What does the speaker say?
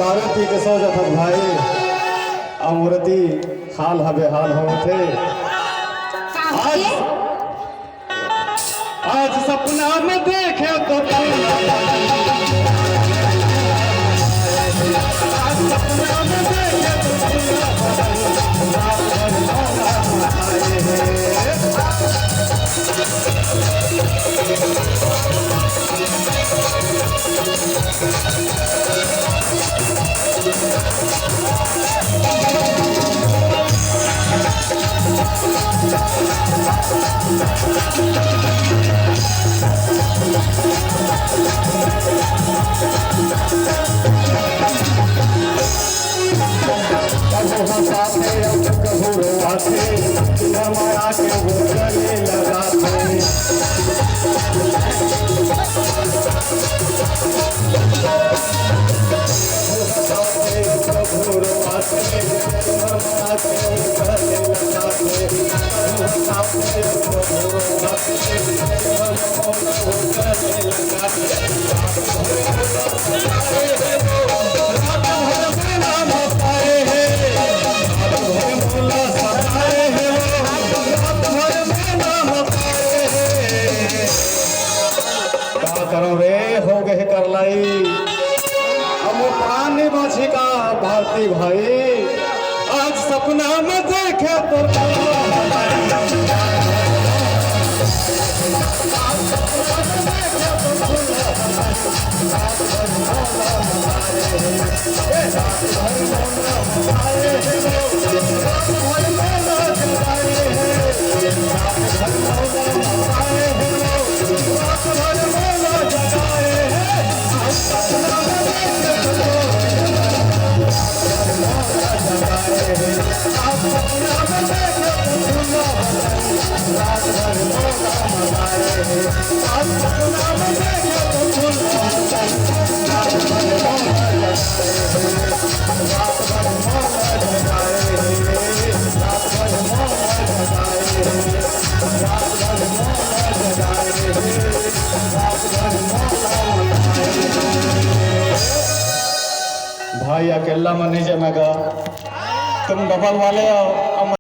दारू के सो जात भाई अमूर्ति हाल हबे हाल होते आज आज सपना में देखे तो आज सपना में देखे माया के वो गले लगाते करो रे हो गए कर लाई अब वो पुरानी बाछी का भारती भाई आज सपना में देखे तो भाई अकेला में नहीं जमेगा तुम डबल वाले आओ।